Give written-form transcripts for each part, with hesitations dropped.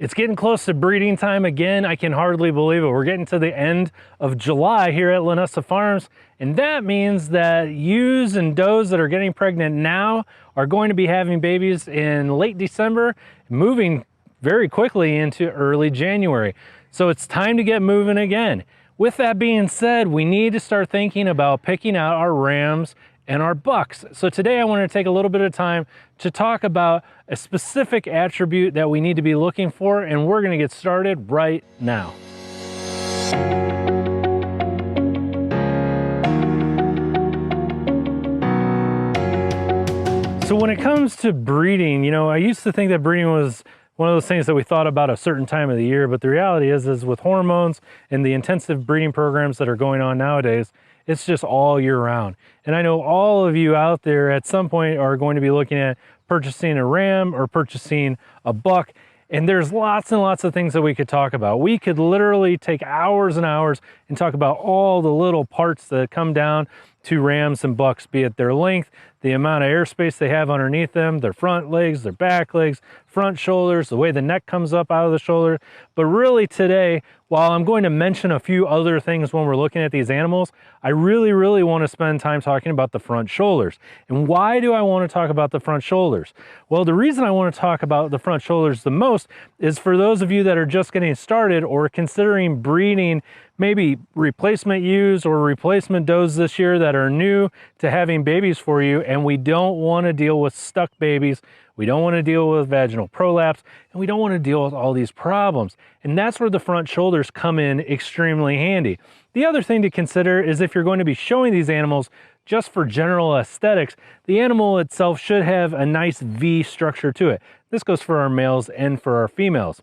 It's getting close to breeding time again. I can hardly believe it. We're getting to the end of July here at Linessa Farms, and that means that ewes and does that are getting pregnant now are going to be having babies in late December, moving very quickly into early January. So it's time to get moving again. With that being said, we need to start thinking about picking out our rams and our bucks. So today I want to take a little bit of time to talk about a specific attribute that we need to be looking for, and we're going to get started right now. So when it comes to breeding, you know, I used to think that breeding was one of those things that we thought about a certain time of the year, but the reality is with hormones and the intensive breeding programs that are going on nowadays, it's just all year round. And I know all of you out there at some point are going to be looking at purchasing a ram or purchasing a buck. And there's lots and lots of things that we could talk about. We could literally take hours and hours and talk about all the little parts that come down to rams and bucks, be it their length, the amount of airspace they have underneath them, their front legs, their back legs, front shoulders, the way the neck comes up out of the shoulder. But really today, while I'm going to mention a few other things when we're looking at these animals, I really want to spend time talking about the front shoulders. And why do I want to talk about the front shoulders? Well, the reason I want to talk about the front shoulders the most is for those of you that are just getting started or considering breeding maybe replacement ewes or replacement does this year that are new to having babies for you, and we don't want to deal with stuck babies, we don't want to deal with vaginal prolapse, and we don't want to deal with all these problems. And that's where the front shoulders come in extremely handy. The other thing to consider is if you're going to be showing these animals just for general aesthetics, the animal itself should have a nice V structure to it. This goes for our males and for our females.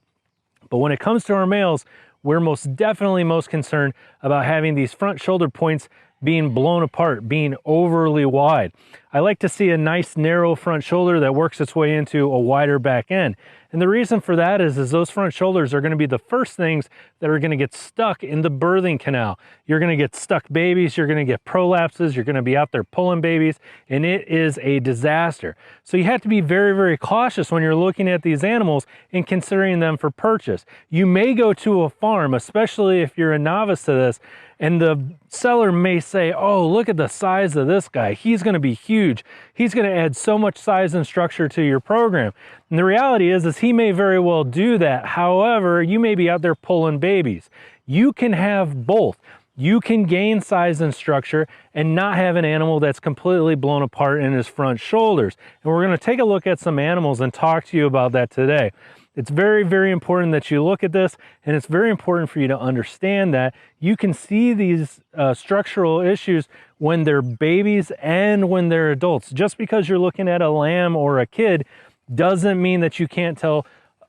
But when it comes to our males, we're most definitely most concerned about having these front shoulder points being blown apart, being overly wide. I like to see a nice narrow front shoulder that works its way into a wider back end. And the reason for that is those front shoulders are going to be the first things that are going to get stuck in the birthing canal. You're going to get stuck babies, you're going to get prolapses, you're going to be out there pulling babies, and it is a disaster. So you have to be very cautious when you're looking at these animals and considering them for purchase. You may go to a farm, especially if you're a novice to this, and the seller may say, oh, look at the size of this guy. He's going to be huge. He's going to add so much size and structure to your program. And the reality is he may very well do that. However, you may be out there pulling babies. You can have both. You can gain size and structure and not have an animal that's completely blown apart in his front shoulders. And we're going to take a look at some animals and talk to you about that today. It's very important that you look at this, and it's very important for you to understand that you can see these structural issues when they're babies and when they're adults. Just because you're looking at a lamb or a kid doesn't mean that you can't tell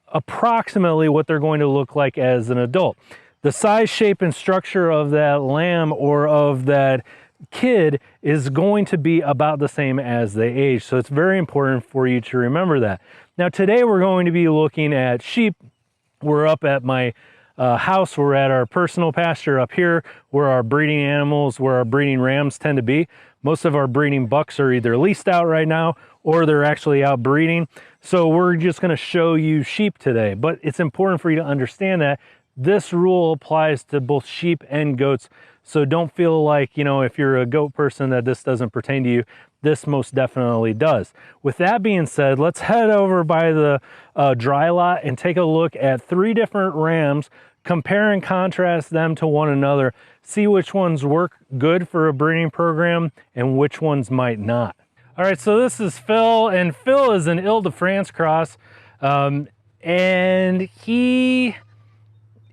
approximately what they're going to look like as an adult. The size, shape, and structure of that lamb or of that kid is going to be about the same as they age. So it's very important for you to remember that. Now today we're going to be looking at sheep. We're up at my house. We're at our personal pasture up here where our breeding animals, where our breeding rams tend to be. Most of our breeding bucks are either leased out right now or they're actually out breeding. So we're just going to show you sheep today. But it's important for you to understand that this rule applies to both sheep and goats. So don't feel like, you know, if you're a goat person that this doesn't pertain to you. This most definitely does. With that being said, let's head over by the dry lot and take a look at 3 different rams, compare and contrast them to one another, see which ones work good for a breeding program and which ones might not. All right, so this is Phil, and Phil is an Ile-de-France cross, and he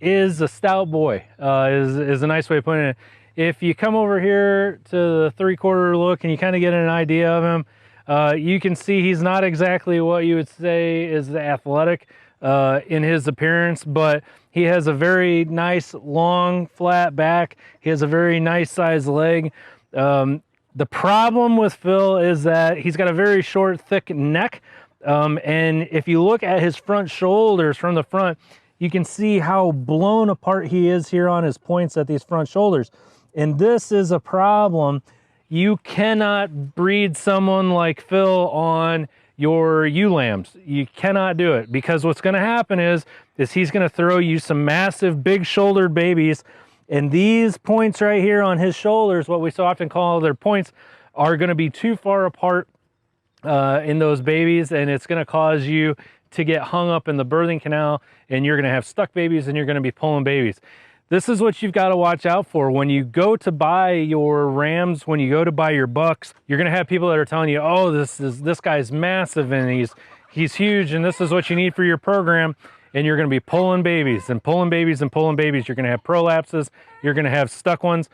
is a stout boy, is a nice way of putting it. If you come over here to the 3/4 look and you kind of get an idea of him, you can see he's not exactly what you would say is athletic in his appearance, but he has a very nice long flat back. He has a very nice sized leg. The problem with Phil is that he's got a very short, thick neck, and if you look at his front shoulders from the front, you can see how blown apart he is here on his points at these front shoulders. And this is a problem. You cannot breed someone like Phil on your ewe lambs. You cannot do it, because what's going to happen is he's going to throw you some massive big shouldered babies, and these points right here on his shoulders, what we so often call their points, are going to be too far apart in those babies, and it's going to cause you to get hung up in the birthing canal, and you're going to have stuck babies, and you're going to be pulling babies. This is what you've got to watch out for when you go to buy your rams, when you go to buy your bucks. You're going to have people that are telling you, oh, this guy's massive and he's huge, and this is what you need for your program, and you're going to be pulling babies and pulling babies and pulling babies. You're going to have prolapses, you're going to have stuck ones.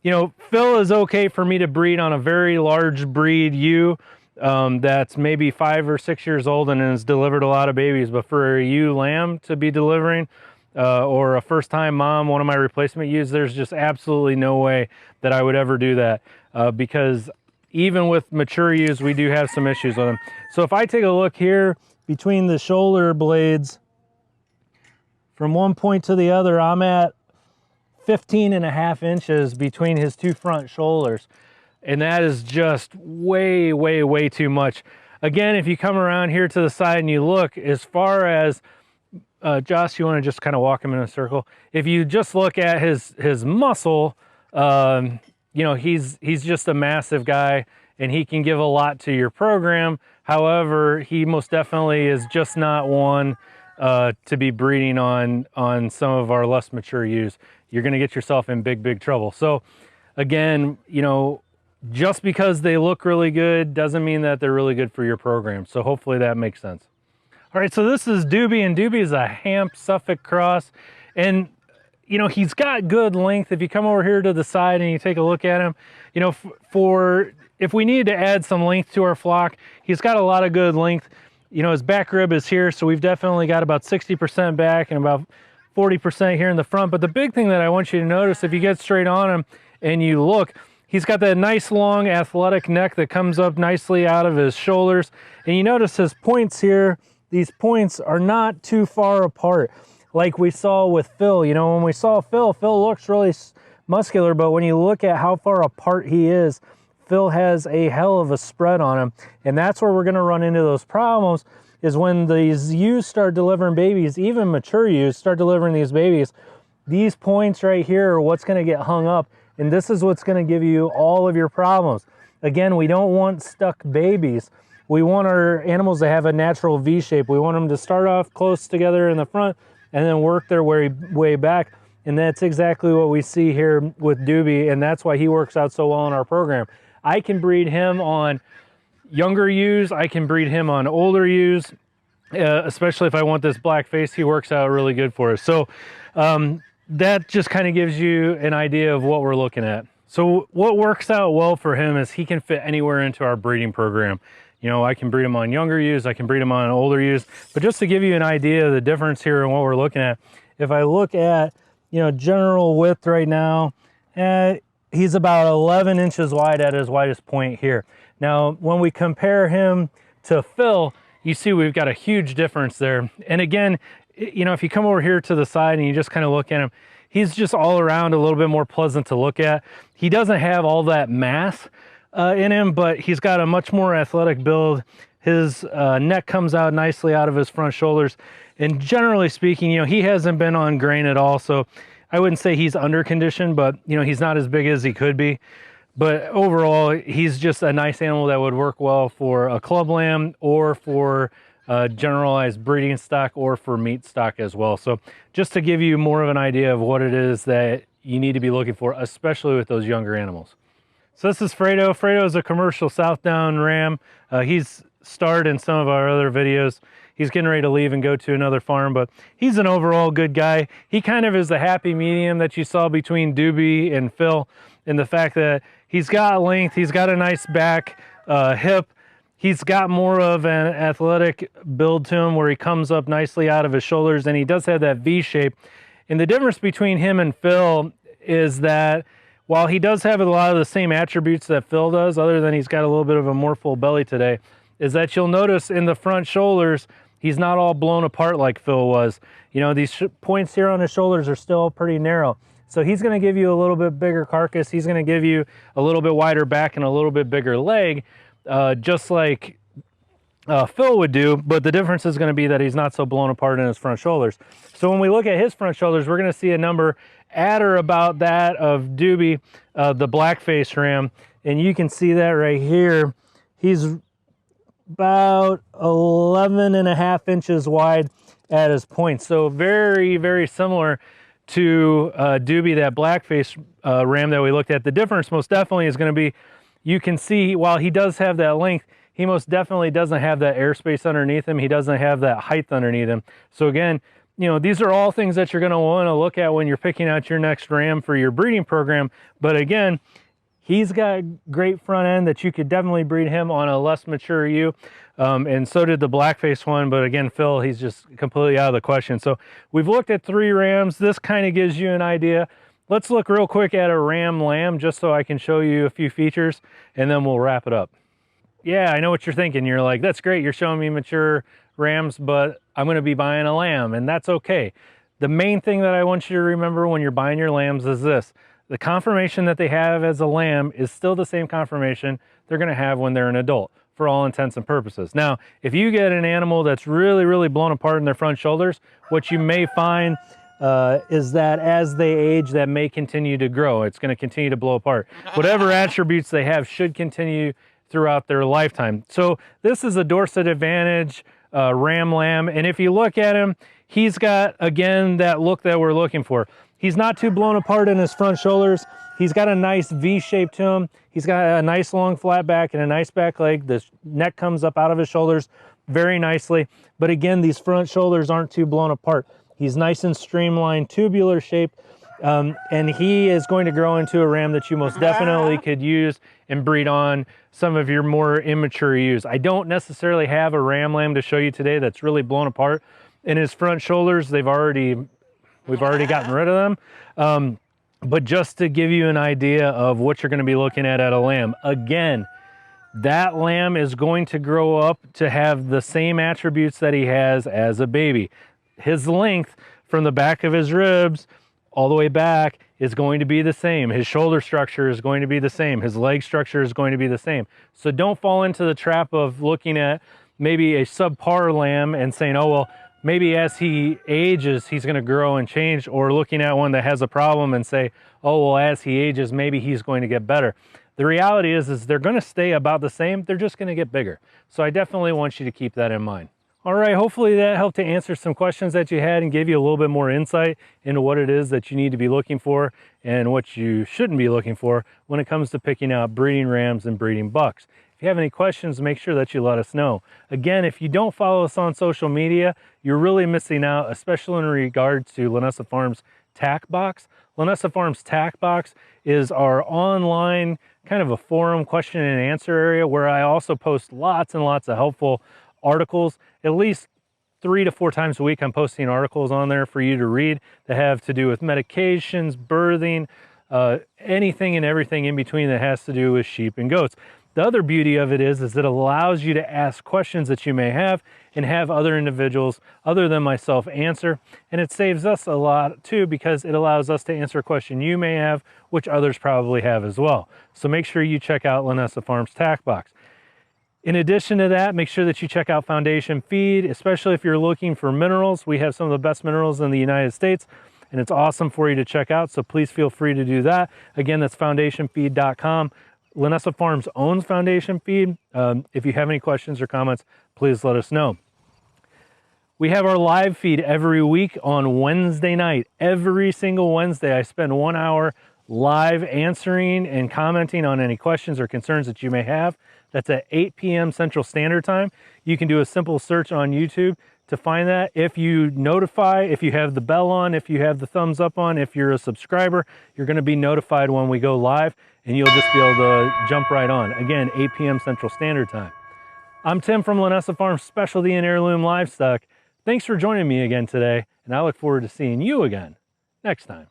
You know, Phil is okay for me to breed on a very large breed ewe that's maybe 5 or 6 years old and has delivered a lot of babies, but for a ewe lamb to be delivering, or a first-time mom, one of my replacement ewes, there's just absolutely no way that I would ever do that, because even with mature ewes, we do have some issues with them. So if I take a look here between the shoulder blades, from one point to the other, I'm at 15.5 inches between his two front shoulders, and that is just way, way, way too much. Again, if you come around here to the side and you look, as far as Josh, you want to just kind of walk him in a circle. If you just look at his muscle, you know, he's just a massive guy, and he can give a lot to your program. However, he most definitely is just not one to be breeding on some of our less mature ewes. You're going to get yourself in big, big trouble. So again, you know, just because they look really good doesn't mean that they're really good for your program. So hopefully that makes sense. All right, so this is Doobie, and Doobie is a Hamp Suffolk cross, and you know, he's got good length. If you come over here to the side and you take a look at him, you know, for if we needed to add some length to our flock, he's got a lot of good length. You know, his back rib is here, so we've definitely got about 60% back and about 40% here in the front. But the big thing that I want you to notice, if you get straight on him and you look, he's got that nice long athletic neck that comes up nicely out of his shoulders. And you notice his points here, these points are not too far apart like we saw with Phil. You know, when we saw Phil looks really muscular, but when you look at how far apart he is, Phil has a hell of a spread on him. And that's where we're going to run into those problems, is when these ewes start delivering babies, even mature ewes start delivering these babies, these points right here are what's going to get hung up, and this is what's going to give you all of your problems. Again, we don't want stuck babies. We want our animals to have a natural V shape. We want them to start off close together in the front and then work their way back. And that's exactly what we see here with Doobie, and that's why he works out so well in our program. I can breed him on younger ewes. I can breed him on older ewes, especially if I want this black face. He works out really good for us. So that just kind of gives you an idea of what we're looking at. So what works out well for him is he can fit anywhere into our breeding program. You know, I can breed them on younger ewes, I can breed them on older ewes, but just to give you an idea of the difference here and what we're looking at, if I look at, you know, general width right now, he's about 11 inches wide at his widest point here. Now, when we compare him to Phil, you see we've got a huge difference there. And again, you know, if you come over here to the side and you just kind of look at him, he's just all around a little bit more pleasant to look at. He doesn't have all that mass in him, but he's got a much more athletic build. His neck comes out nicely out of his front shoulders. And generally speaking, you know, he hasn't been on grain at all. So I wouldn't say he's under conditioned, but you know, he's not as big as he could be. But overall, he's just a nice animal that would work well for a club lamb or for generalized breeding stock or for meat stock as well. So just to give you more of an idea of what it is that you need to be looking for, especially with those younger animals. So this is Fredo. Fredo is a commercial Southdown ram. He's starred in some of our other videos. He's getting ready to leave and go to another farm, but he's an overall good guy. He kind of is the happy medium that you saw between Doobie and Phil, in the fact that he's got length, he's got a nice back, hip, he's got more of an athletic build to him where he comes up nicely out of his shoulders, and he does have that V shape. And the difference between him and Phil is that while he does have a lot of the same attributes that Phil does, other than he's got a little bit of a more full belly today, is that you'll notice in the front shoulders, he's not all blown apart like Phil was. You know, these points here on his shoulders are still pretty narrow. So he's going to give you a little bit bigger carcass. He's going to give you a little bit wider back and a little bit bigger leg, just like Phil would do, but the difference is going to be that he's not so blown apart in his front shoulders. So when we look at his front shoulders, we're going to see a number at or about that of Doobie, the blackface ram, and you can see that right here. He's about 11.5 inches wide at his point. So very, very similar to Doobie, that blackface ram that we looked at. The difference most definitely is going to be, you can see while he does have that length, he most definitely doesn't have that airspace underneath him. He doesn't have that height underneath him. So again, you know, these are all things that you're going to want to look at when you're picking out your next ram for your breeding program. But again, he's got great front end that you could definitely breed him on a less mature ewe. And so did the blackface one. But again, Phil, he's just completely out of the question. So we've looked at 3 rams. This kind of gives you an idea. Let's look real quick at a ram lamb just so I can show you a few features, and then we'll wrap it up. Yeah, I know what you're thinking. You're like, that's great, you're showing me mature rams, but I'm going to be buying a lamb, and that's okay. The main thing that I want you to remember when you're buying your lambs is this: the conformation that they have as a lamb is still the same conformation they're going to have when they're an adult, for all intents and purposes. Now, if you get an animal that's really, really blown apart in their front shoulders, what you may find is that as they age, that may continue to grow. It's going to continue to blow apart. Whatever attributes they have should continue throughout their lifetime. So this is a Dorset Advantage ram lamb, and if you look at him, he's got, again, that look that we're looking for. He's not too blown apart in his front shoulders. He's got a nice V shape to him. He's got a nice long flat back and a nice back leg. The neck comes up out of his shoulders very nicely. But again, these front shoulders aren't too blown apart. He's nice and streamlined, tubular shaped, and he is going to grow into a ram that you most definitely could use and breed on some of your more immature ewes. I don't necessarily have a ram lamb to show you today that's really blown apart in his front shoulders. We've already gotten rid of them. But just to give you an idea of what you're going to be looking at a lamb, again, that lamb is going to grow up to have the same attributes that he has as a baby. His length from the back of his ribs all the way back is going to be the same. His shoulder structure is going to be the same. His leg structure is going to be the same. So don't fall into the trap of looking at maybe a subpar lamb and saying, oh, well, maybe as he ages, he's going to grow and change, or looking at one that has a problem and say, oh, well, as he ages, maybe he's going to get better. The reality is they're going to stay about the same. They're just going to get bigger. So I definitely want you to keep that in mind. All right, hopefully that helped to answer some questions that you had and gave you a little bit more insight into what it is that you need to be looking for and what you shouldn't be looking for when it comes to picking out breeding rams and breeding bucks. If you have any questions, make sure that you let us know. Again, if you don't follow us on social media, you're really missing out, especially in regard to Linessa Farms Tack Box. Linessa Farms Tack Box is our online kind of a forum question and answer area where I also post lots and lots of helpful articles. At least 3 to 4 times a week I'm posting articles on there for you to read that have to do with medications, birthing, anything and everything in between that has to do with sheep and goats. The other beauty of it is it allows you to ask questions that you may have and have other individuals other than myself answer. And it saves us a lot too, because it allows us to answer a question you may have, which others probably have as well. So make sure you check out Linessa Farms Tack Box. In addition to that, make sure that you check out Foundation Feed, especially if you're looking for minerals. We have some of the best minerals in the United States, and it's awesome for you to check out. So please feel free to do that. Again, that's foundationfeed.com. Linessa Farms owns Foundation Feed. If you have any questions or comments, please let us know. We have our live feed every week on Wednesday night. Every single Wednesday, I spend 1 hour live answering and commenting on any questions or concerns that you may have. That's at 8 p.m. Central Standard Time. You can do a simple search on YouTube to find that. If you notify, if you have the bell on, if you have the thumbs up on, if you're a subscriber, you're going to be notified when we go live, and you'll just be able to jump right on. Again, 8 p.m. Central Standard Time. I'm Tim from Linessa Farms Specialty and Heirloom Livestock. Thanks for joining me again today, and I look forward to seeing you again next time.